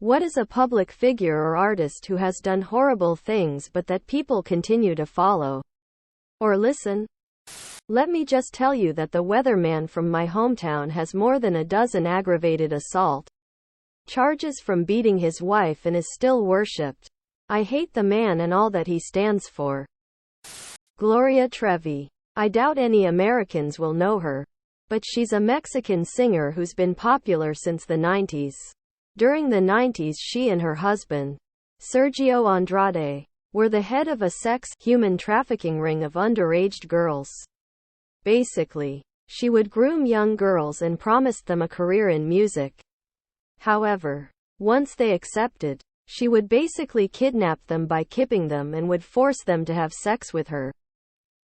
What is a public figure or artist who has done horrible things but that people continue to follow or listen? Let me just tell you that the weatherman from my hometown has more than a dozen aggravated assault charges from beating his wife and is still worshipped. I hate the man and all that he stands for. Gloria Trevi. I doubt any Americans will know her, but she's a Mexican singer who's been popular since the 90s. During the 90s, she and her husband, Sergio Andrade, were the head of a human trafficking ring of underage girls. Basically, she would groom young girls and promised them a career in music. However, once they accepted, she would basically kidnap them by kidnapping them and would force them to have sex with her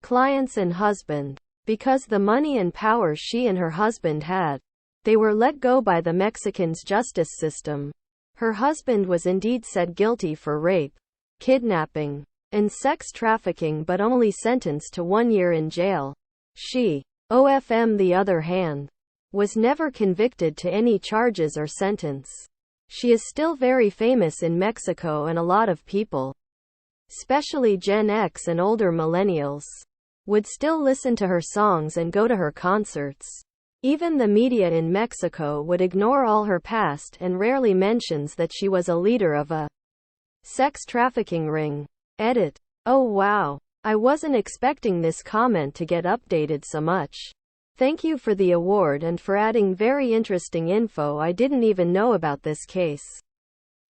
clients and husband. Because the money and power she and her husband had, they were let go by the Mexican's justice system. Her husband was indeed said guilty for rape, kidnapping, and sex trafficking but only sentenced to 1 year in jail. She, on the other hand, was never convicted to any charges or sentence. She is still very famous in Mexico and a lot of people, especially Gen X and older millennials, would still listen to her songs and go to her concerts. Even the media in Mexico would ignore all her past and rarely mentions that she was a leader of a sex trafficking ring. Edit. Oh wow. I wasn't expecting this comment to get updated so much. Thank you for the award and for adding very interesting info I didn't even know about this case.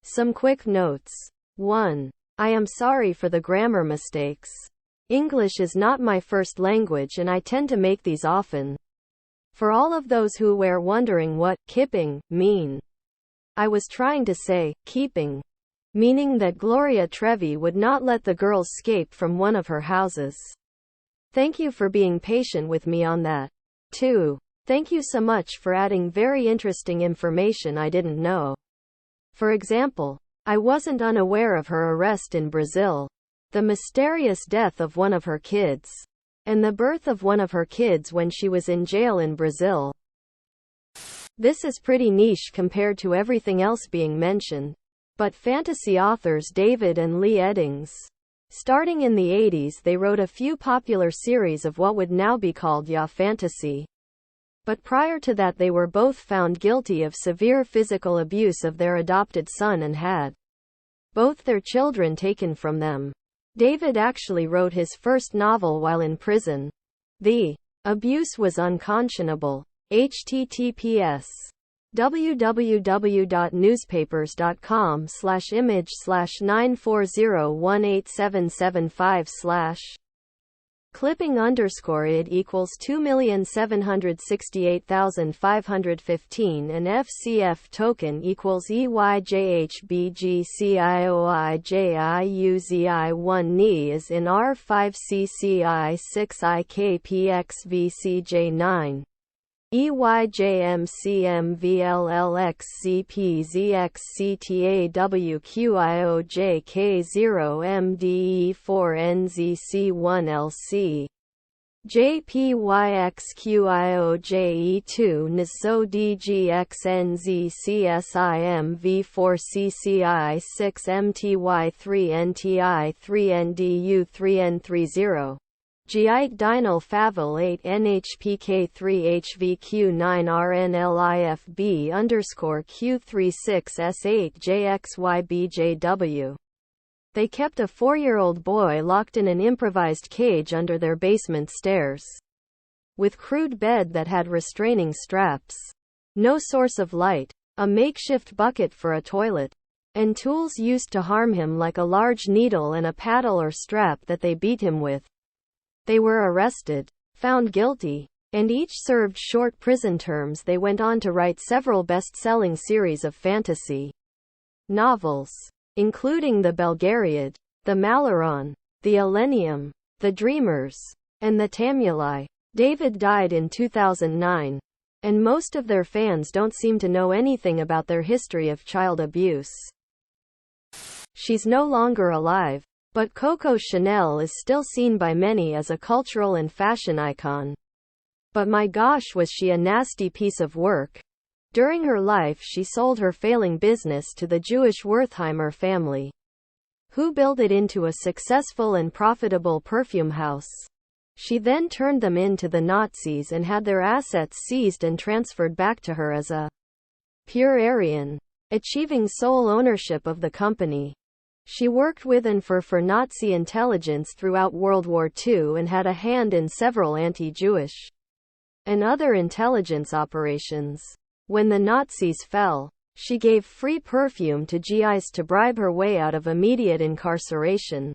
Some quick notes. 1. I am sorry for the grammar mistakes. English is not my first language and I tend to make these often. For all of those who were wondering what kipping mean, I was trying to say keeping, meaning that Gloria Trevi would not let the girls escape from one of her houses. Thank you for being patient with me on that. 2. Thank you so much for adding very interesting information I didn't know. For example, I wasn't unaware of her arrest in Brazil, the mysterious death of one of her kids, and the birth of one of her kids when she was in jail in Brazil. This is pretty niche compared to everything else being mentioned, but fantasy authors David and Lee Eddings, starting in the 80s, they wrote a few popular series of what would now be called YA fantasy. But prior to that they were both found guilty of severe physical abuse of their adopted son and had both their children taken from them. David actually wrote his first novel while in prison. The abuse was unconscionable. https www.newspapers.com/image/940187775/ clipping_it equals 2,768,515 and FCF token equals EYJHBGCIOIJIUZI1 NI is in R5CCI6IKPXVCJ9. EYJMCMVLLXCPZXCTA-WQIOJK0MDE4NZC1LC JPYXQIOJE2 NSODGXNZCSIMV4CCI6MTY3NTI3NDU3N30 Giite Dinyl Favil 8 NHPK3HVQ9RNLIFB_Q36S8JXYBJW. They kept a 4-year-old boy locked in an improvised cage under their basement stairs, with crude bed that had restraining straps, no source of light, a makeshift bucket for a toilet, and tools used to harm him like a large needle and a paddle or strap that they beat him with. They were arrested, found guilty, and each served short prison terms. They went on to write several best-selling series of fantasy novels, including The Belgariad, The Malaron, The Elenium, The Dreamers, and The Tamuli. David died in 2009, and most of their fans don't seem to know anything about their history of child abuse. She's no longer alive, but Coco Chanel is still seen by many as a cultural and fashion icon. But my gosh, was she a nasty piece of work. During her life she sold her failing business to the Jewish Wertheimer family, who built it into a successful and profitable perfume house. She then turned them in to the Nazis and had their assets seized and transferred back to her as a pure Aryan, achieving sole ownership of the company. She worked with and for Nazi intelligence throughout World War II and had a hand in several anti-Jewish and other intelligence operations. When the Nazis fell, she gave free perfume to GIs to bribe her way out of immediate incarceration.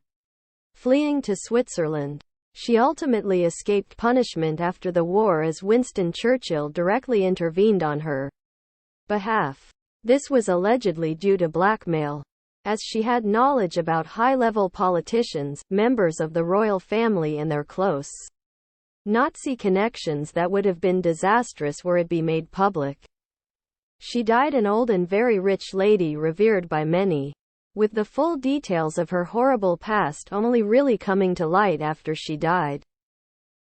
Fleeing to Switzerland, she ultimately escaped punishment after the war as Winston Churchill directly intervened on her behalf. This was allegedly due to blackmail, as she had knowledge about high-level politicians, members of the royal family and their close Nazi connections that would have been disastrous were it be made public. She died an old and very rich lady revered by many, with the full details of her horrible past only really coming to light after she died.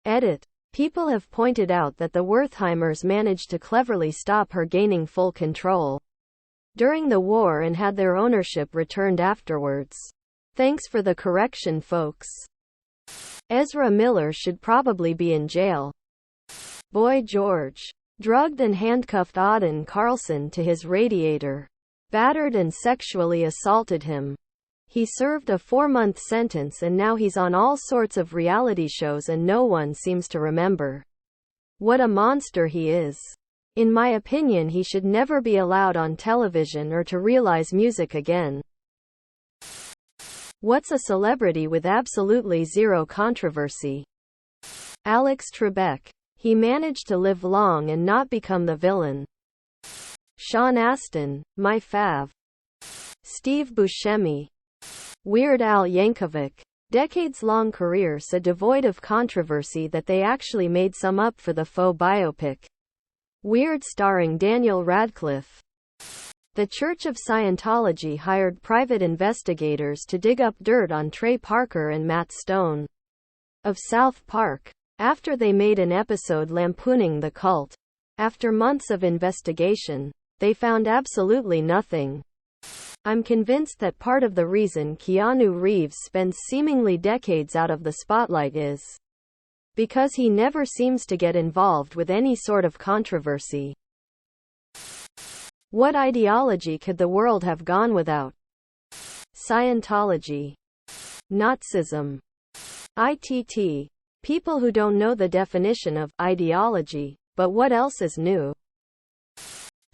Edit. People have pointed out that the Wertheimers managed to cleverly stop her gaining full control during the war and had their ownership returned afterwards. Thanks for the correction, folks. Ezra Miller should probably be in jail. Boy George drugged and handcuffed Auden Carlson to his radiator, battered and sexually assaulted him. He served a 4-month sentence and now he's on all sorts of reality shows and no one seems to remember what a monster he is. In my opinion, he should never be allowed on television or to realize music again. What's a celebrity with absolutely zero controversy? Alex Trebek. He managed to live long and not become the villain. Sean Astin, my fav. Steve Buscemi. Weird Al Yankovic. Decades-long career so devoid of controversy that they actually made some up for the faux biopic. Weird starring Daniel Radcliffe. The Church of Scientology hired private investigators to dig up dirt on Trey Parker and Matt Stone of South Park, after they made an episode lampooning the cult. After months of investigation, they found absolutely nothing. I'm convinced that part of the reason Keanu Reeves spends seemingly decades out of the spotlight is because he never seems to get involved with any sort of controversy. What ideology could the world have gone without? Scientology. Nazism. ITT. People who don't know the definition of ideology, but what else is new?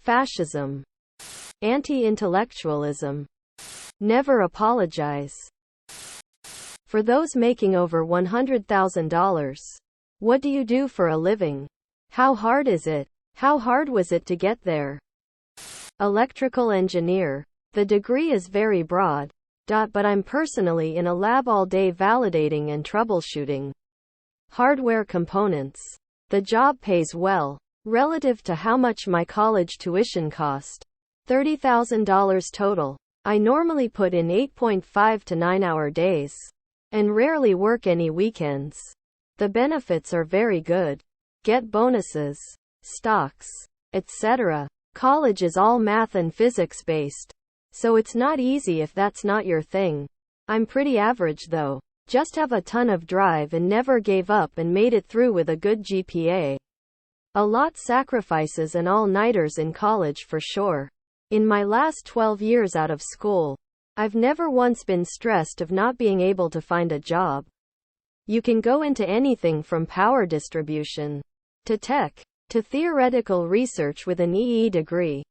Fascism. Anti-intellectualism. Never apologize. For those making over $100,000, what do you do for a living? How hard is it? How hard was it to get there? Electrical engineer. The degree is very broad. But I'm personally in a lab all day validating and troubleshooting hardware components. The job pays well, relative to how much my college tuition cost. $30,000 total. I normally put in 8.5 to 9-hour days, and rarely work any weekends. The benefits are very good. Get bonuses, stocks, etc. College is all math and physics based, so it's not easy if that's not your thing. I'm pretty average though. Just have a ton of drive and never gave up and made it through with a good GPA. A lot sacrifices and all-nighters in college for sure. In my last 12 years out of school, I've never once been stressed of not being able to find a job. You can go into anything from power distribution to tech to theoretical research with an EE degree.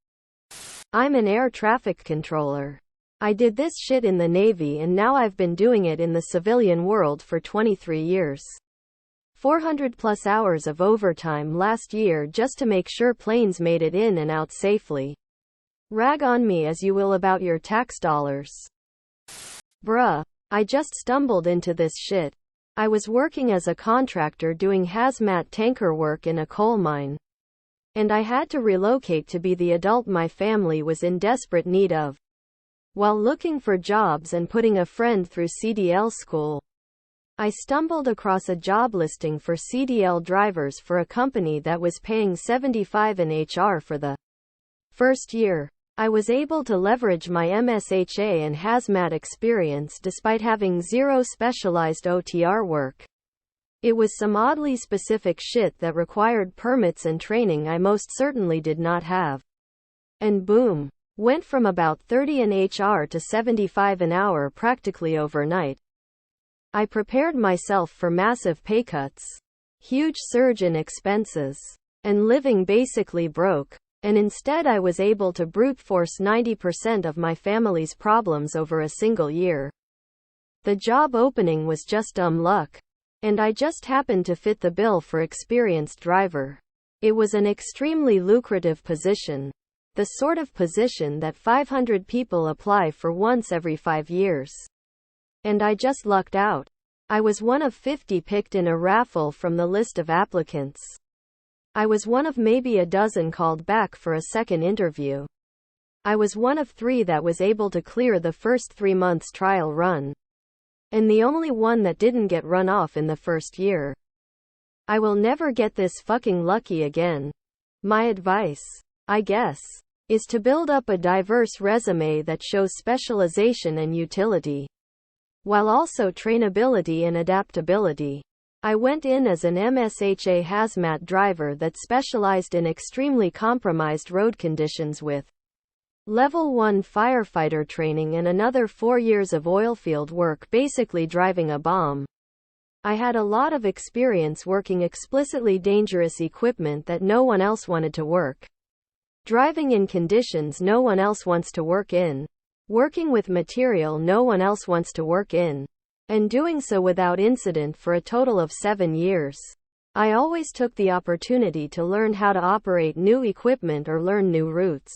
I'm an air traffic controller. I did this shit in the Navy and now I've been doing it in the civilian world for 23 years. 400 plus hours of overtime last year just to make sure planes made it in and out safely. Rag on me as you will about your tax dollars. Bruh. I just stumbled into this shit. I was working as a contractor doing hazmat tanker work in a coal mine. And I had to relocate to be the adult my family was in desperate need of. While looking for jobs and putting a friend through CDL school, I stumbled across a job listing for CDL drivers for a company that was paying $75 in HR for the First year, I was able to leverage my MSHA and hazmat experience despite having zero specialized OTR work. It was some oddly specific shit that required permits and training I most certainly did not have. And boom, went from about 30 in HR to 75 an hour practically overnight. I prepared myself for massive pay cuts, huge surge in expenses, and living basically broke. And instead I was able to brute force 90% of my family's problems over a single year. The job opening was just dumb luck. And I just happened to fit the bill for experienced driver. It was an extremely lucrative position. The sort of position that 500 people apply for once every 5 years. And I just lucked out. I was one of 50 picked in a raffle from the list of applicants. I was one of maybe a dozen called back for a second interview. I was one of 3 that was able to clear the first 3 months trial run. And the only one that didn't get run off in the first year. I will never get this fucking lucky again. My advice, I guess, is to build up a diverse resume that shows specialization and utility, while also trainability and adaptability. I went in as an MSHA hazmat driver that specialized in extremely compromised road conditions with Level 1 firefighter training and another 4 years of oilfield work basically driving a bomb. I had a lot of experience working explicitly dangerous equipment that no one else wanted to work. Driving in conditions no one else wants to work in. Working with material no one else wants to work in. And doing so without incident for a total of 7 years. I always took the opportunity to learn how to operate new equipment or learn new routes.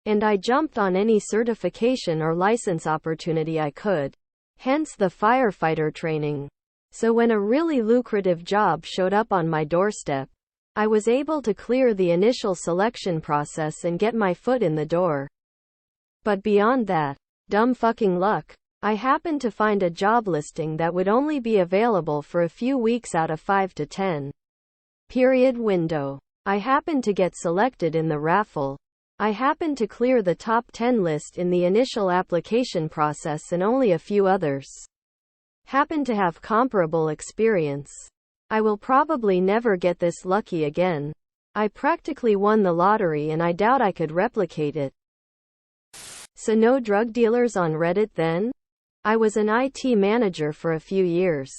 And I jumped on any certification or license opportunity I could. Hence the firefighter training. So when a really lucrative job showed up on my doorstep, I was able to clear the initial selection process and get my foot in the door. But beyond that, dumb fucking luck. I happened to find a job listing that would only be available for a few weeks out of 5 to 10 period window. I happened to get selected in the raffle. I happened to clear the top 10 list in the initial application process and only a few others happened to have comparable experience. I will probably never get this lucky again. I practically won the lottery and I doubt I could replicate it. So no drug dealers on Reddit then? I was an IT manager for a few years.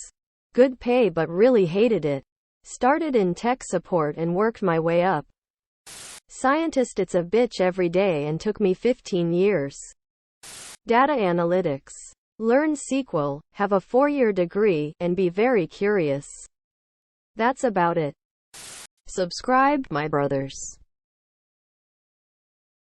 Good pay but really hated it. Started in tech support and worked my way up. Scientist, it's a bitch every day and took me 15 years. Data analytics. Learn SQL, have a 4-year degree, and be very curious. That's about it. Subscribe, my brothers.